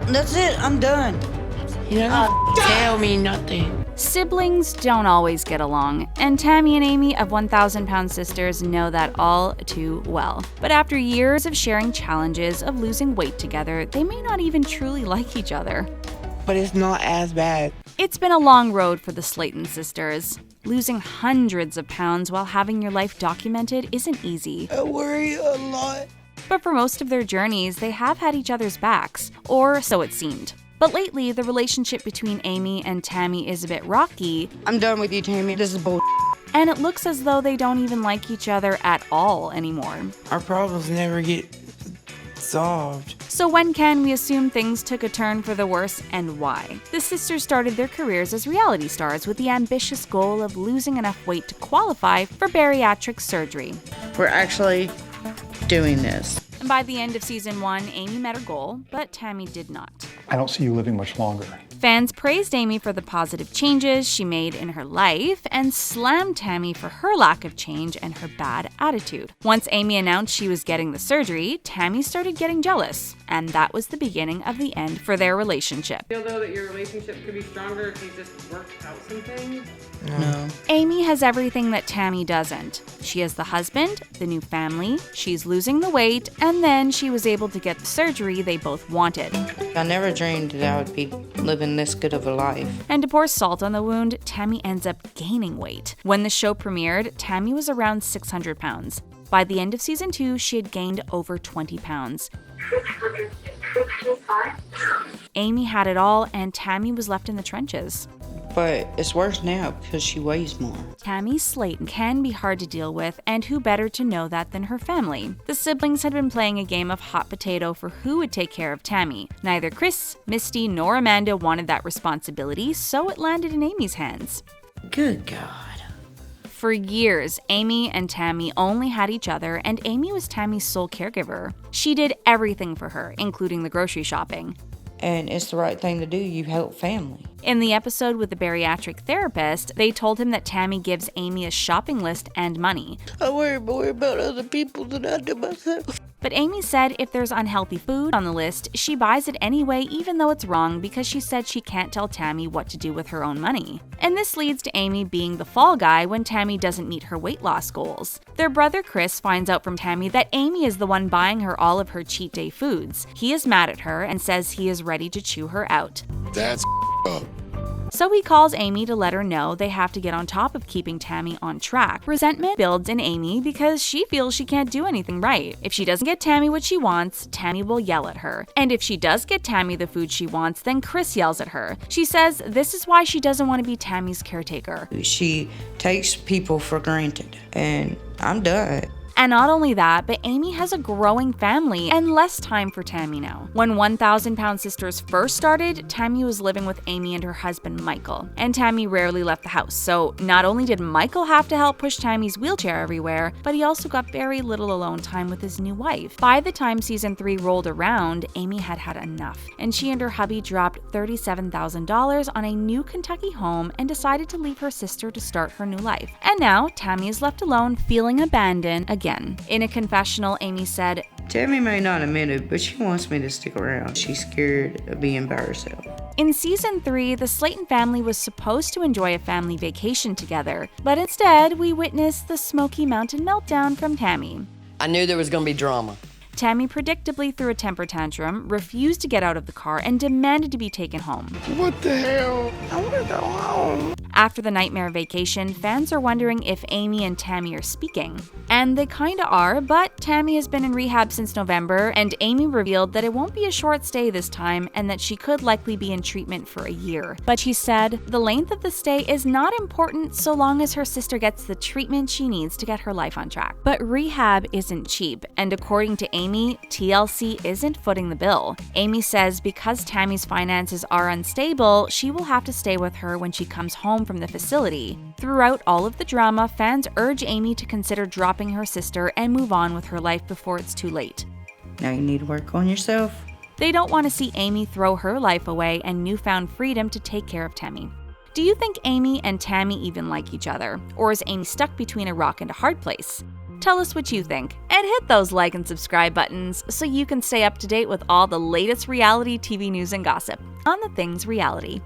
That's it. I'm done. You're not gonna tell me nothing. Siblings don't always get along, and Tammy and Amy of 1,000-pound sisters know that all too well. But after years of sharing challenges of losing weight together, they may not even truly like each other. But it's not as bad. It's been a long road for the Slaton sisters. Losing hundreds of pounds while having your life documented isn't easy. I worry a lot. But for most of their journeys, they have had each other's backs, or so it seemed. But lately, the relationship between Amy and Tammy is a bit rocky. I'm done with you, Tammy. This is bull. And it looks as though they don't even like each other at all anymore. Our problems never get solved. So when can we assume things took a turn for the worse, and why? The sisters started their careers as reality stars with the ambitious goal of losing enough weight to qualify for bariatric surgery. We're actually doing this. And by the end of season 1, Amy met her goal, but Tammy did not. I don't see you living much longer. Fans praised Amy for the positive changes she made in her life and slammed Tammy for her lack of change and her bad attitude. Once Amy announced she was getting the surgery, Tammy started getting jealous, and that was the beginning of the end for their relationship. Feel though that your relationship could be stronger if you just worked out some things? No. Amy has everything that Tammy doesn't. She has the husband, the new family, she's losing the weight, and then she was able to get the surgery they both wanted. I never dreamed that I would be living this good of a life. And to pour salt on the wound, Tammy ends up gaining weight. When the show premiered, Tammy was around 600 pounds. By the end of season 2, she had gained over 20 pounds. 665. Amy had it all, and Tammy was left in the trenches. But it's worse now because she weighs more. Tammy Slaton can be hard to deal with, and who better to know that than her family? The siblings had been playing a game of hot potato for who would take care of Tammy. Neither Chris, Misty, nor Amanda wanted that responsibility, so it landed in Amy's hands. Good God. For years, Amy and Tammy only had each other, and Amy was Tammy's sole caregiver. She did everything for her, including the grocery shopping. And it's the right thing to do. You help family. In the episode with the bariatric therapist, they told him that Tammy gives Amy a shopping list and money. I worry more about other people than I do myself. But Amy said if there's unhealthy food on the list, she buys it anyway even though it's wrong because she said she can't tell Tammy what to do with her own money. And this leads to Amy being the fall guy when Tammy doesn't meet her weight loss goals. Their brother Chris finds out from Tammy that Amy is the one buying her all of her cheat day foods. He is mad at her and says he is ready to chew her out. That's up. So he calls Amy to let her know they have to get on top of keeping Tammy on track. Resentment builds in Amy because she feels she can't do anything right. If she doesn't get Tammy what she wants, Tammy will yell at her. And if she does get Tammy the food she wants, then Chris yells at her. She says this is why she doesn't want to be Tammy's caretaker. She takes people for granted, and I'm done. And not only that, but Amy has a growing family and less time for Tammy now. When 1,000-pound sisters first started, Tammy was living with Amy and her husband Michael, and Tammy rarely left the house. So not only did Michael have to help push Tammy's wheelchair everywhere, but he also got very little alone time with his new wife. By the time season 3 rolled around, Amy had had enough, and she and her hubby dropped $37,000 on a new Kentucky home and decided to leave her sister to start her new life. And now Tammy is left alone, feeling abandoned again. In a confessional, Amy said, Tammy may not admit it, but she wants me to stick around. She's scared of being by herself. In season 3, the Slaton family was supposed to enjoy a family vacation together, but instead, we witnessed the Smoky Mountain meltdown from Tammy. I knew there was going to be drama. Tammy predictably threw a temper tantrum, refused to get out of the car, and demanded to be taken home. What the hell? I want to go home. After the nightmare vacation, fans are wondering if Amy and Tammy are speaking. And they kinda are, but Tammy has been in rehab since November, and Amy revealed that it won't be a short stay this time and that she could likely be in treatment for a year. But she said the length of the stay is not important so long as her sister gets the treatment she needs to get her life on track. But rehab isn't cheap, and according to Amy, TLC isn't footing the bill. Amy says because Tammy's finances are unstable, she will have to stay with her when she comes home from the facility. Throughout all of the drama, fans urge Amy to consider dropping her sister and move on with her life before it's too late. Now you need to work on yourself. They don't want to see Amy throw her life away and newfound freedom to take care of Tammy. Do you think Amy and Tammy even like each other? Or is Amy stuck between a rock and a hard place? Tell us what you think, and hit those like and subscribe buttons so you can stay up to date with all the latest reality TV news and gossip on The Things Reality.